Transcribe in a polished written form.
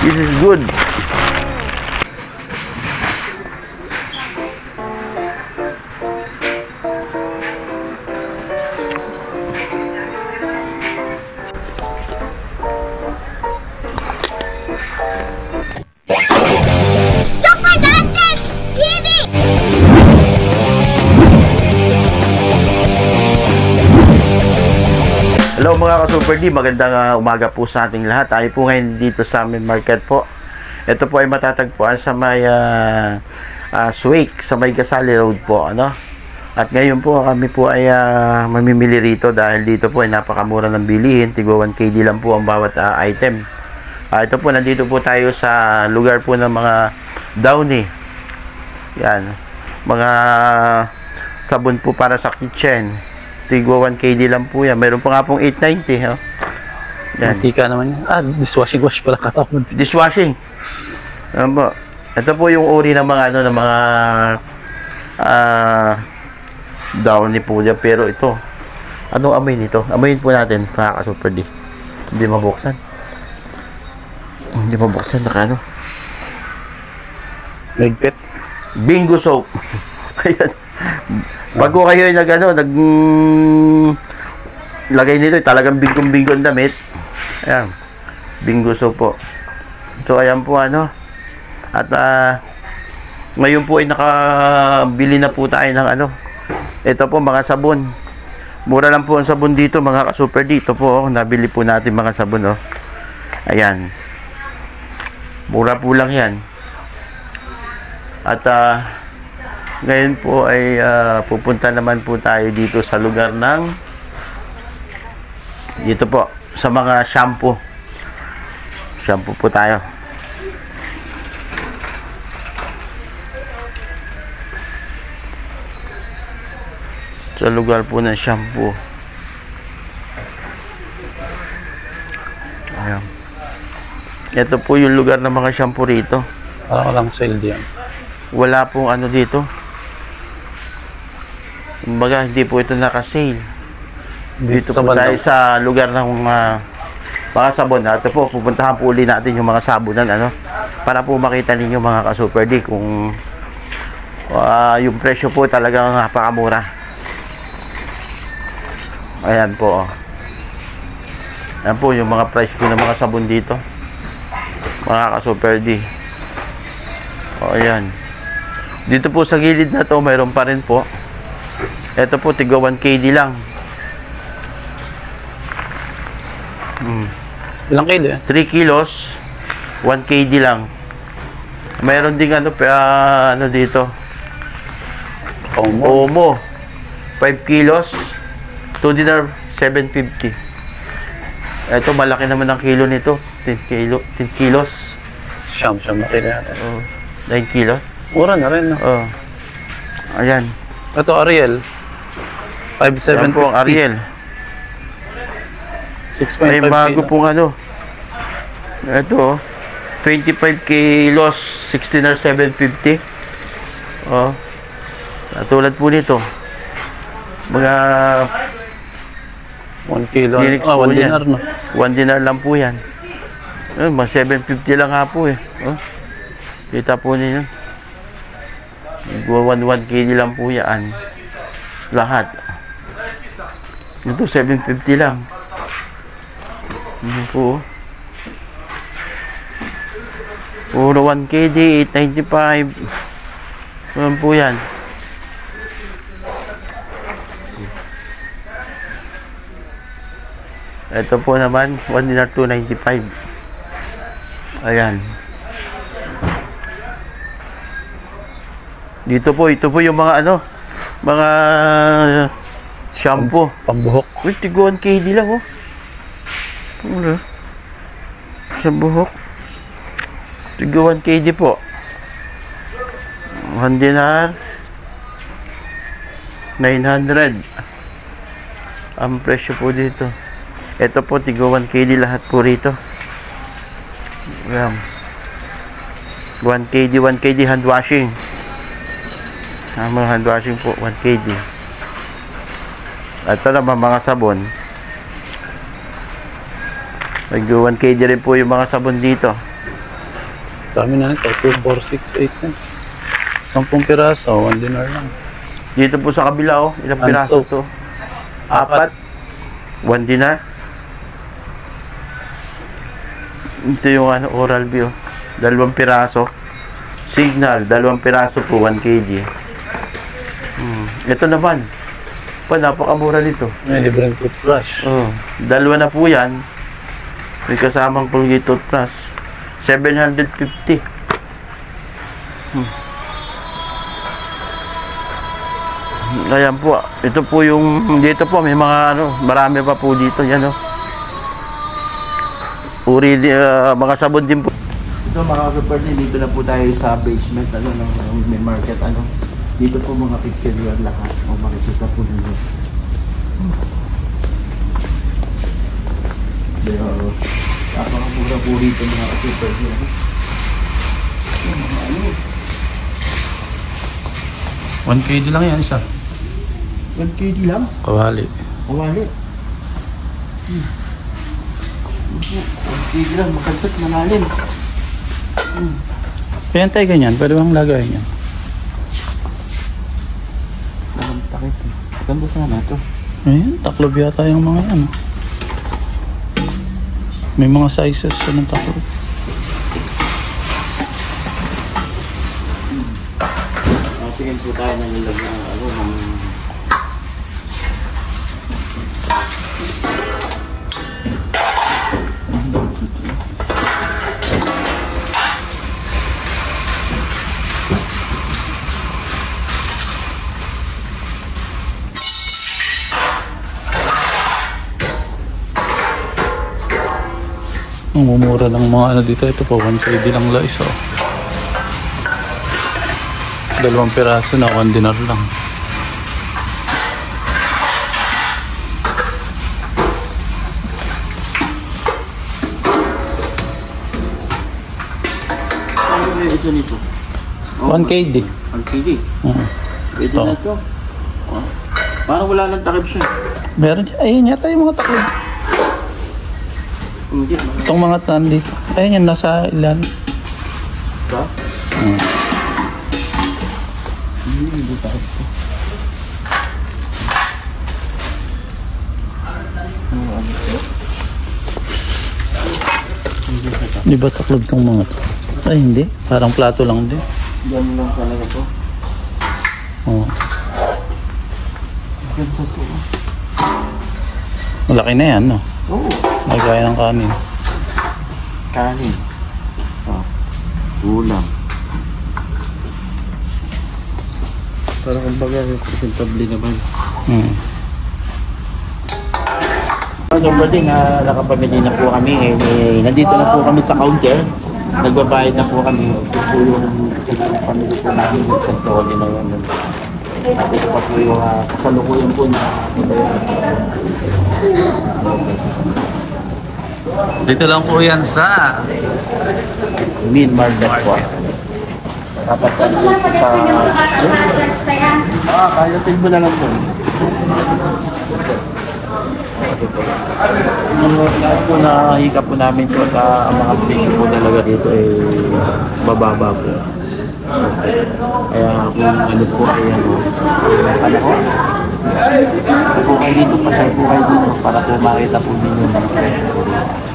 This is good. Hello mga ka-Super D, magandang umaga po sa ating lahat. Tayo po ngayon dito sa aming market po. Ito po ay matatagpuan sa may Swake, sa may Gasali Road po, ano? At ngayon po kami po ay mamimili rito dahil dito po ay napakamura ng bilihin. Tigo 1KD lang po ang bawat item. Ito po, nandito po tayo sa lugar po ng mga Downy. Yan, mga sabon po para sa kitchen. Tigo 1KD lang po yan. Meron pa nga pong 890. Oh. Yan. Mantika naman yan. Dishwashing wash pala katapon. Dishwashing. Ano po? Ito po yung uri ng mga ng mga Downy po dyan. Pero ito, anong amoy nito? Amoyin po natin. Super D. Hindi mabuksan. Hindi mabuksan. Naka ano? Nagpit. Bingo soap. Ayan. Bago kayo ay lagay nito, talagang bingkong-bingkong damit. Ayan. Bingo soap po. So, ayan po ano. At ngayon po ay nakabili na po tayo ng ano. Ito po mga sabon. Mura lang po ang sabon dito mga ka-Super dito po. Nabili po natin mga sabon. Oh. Ayan. Mura po lang yan. At ngayon po ay pupunta naman po tayo dito sa lugar ng dito po sa mga shampoo. Shampoo po tayo. Sa lugar po ng shampoo. Ayan. Ito po yung lugar ng mga shampoo rito. Parang lang sale diyan. Wala pong ano dito. Kumbaga, hindi po ito naka-sale. Dito po tayo sa lugar ng mga sabon. Ito po, pupuntahan po uli natin yung mga sabunan, ano, para po makita ninyo mga ka-Super D kung yung presyo po talagang napakamura. Ayan po. Ayan po yung mga price po ng mga sabon dito. Mga ka-Super D. Ayan. Dito po sa gilid na to, mayroon pa rin po. Ito po, tigo 1KD lang. Ilang kilo yan? 3 kilos, 1KD lang. Mayroon ding ano dito. Omo. 5 kilos, 2 dinar, 750. Ito, malaki naman ang kilo nito. 10 kilos. Siyam na kilo natin. 9 kilos. Mura na rin, no? Ayan. Ito, Ariel. 5.750. Ayan po ang Ariel. 6.5 may bago pong ano. Ito, 25 kilos, 16 or 750. Tulad po nito. Mga 1 kilo. 1 dinar, no? 1 dinar lang po yan. Mga 750 lang nga po eh. Kita po ninyo. 1KD lang po yan. Lahat. Ito 750 lang. Ano po? Puro 1KD, 895. Ano po yan? Ito po naman, 1 dinar 295. Ayan. Dito po, ito po yung mga ano, mga shampoo. Pambuhok. Uy, tigo 1KD lang, oh. Sa buhok. Tigo 1KD po. 1 dinar 900. Ang presyo po dito. Ito po, tigo 1KD lahat po rito. Ayan. 1KD hand washing. Mga hand washing po, 1KD. Ito naman mga sabon. Nag 1KD rin po yung mga sabon dito. Dami na nito. 2, 4, 6, 8 na. 10 piraso. 1 dinar lang. Dito po sa kabila, oh. Ilang piraso Anso. to? 4. 1 dinar. Ito yung Oral-B, oh. 2 piraso. Signal, 2 piraso po, 1 kg. Ito naman. Napakamura nito. May libreng toothbrush. 2 na po yan. May kasamang Colgate toothbrush. 750. Ayan po. Ito po yung dito po may mga marami pa po dito yan uri mga sabon din po. So mga kapatid, dito na po tayo sa basement ng may market dito po mga picture yan lahat. Makikita po ninyo. Pero napakamura po dito mga kapatid. Mga 1 kg lang yan isa. 1 kg lang? Kawali. Kawali. 1 kg lang, makalsat, malalim. Kaya tayo ganyan. Pwede bang lagayin yan? Takit. Maganda sana ito. Ayan, taklob yata yung mga yan. May mga sizes ka ng taklob. Tingin po tayo ng ilag na Ang mumura ng mga dito. Ito po, 1 kg lang la isa. 2 piraso na 1 dinar lang. ano yung ito nito? 1 kg. 1 kg? Pwede Ito. na ito. Parang wala nang takip siya. Meron dyan. Ayun yata yung mga taklob. Hindi. Itong mga tan dito. Ayun yan, nasa ilan. Ba? Hindi takip ito. Di ba taklob tong mga to? Ay hindi. Parang plato lang din. Ganun lang talaga to. Oh. Ganda to. Malaki na yan, no? Oo. Magaya ng kanin. Kanin. Ulam. Parang kumbaga presentable naman. So, pwede na nakapamili na po kami. Nandito na po kami sa counter. Nagbabayad na po kami. Ito po yung pamili po namin yung control na yun. At ito pa po yung kasalukuyan po na Dito lang po yan sa Main Market po. Dapat po sa... kaya mo na lang po. Lahat po nakikita po namin po at ang mga presyo po talaga dito ay bababa po. Kaya kung ano po ay ano po kayo dito, pasay po kayo dito para po makita po ninyo ng presyo.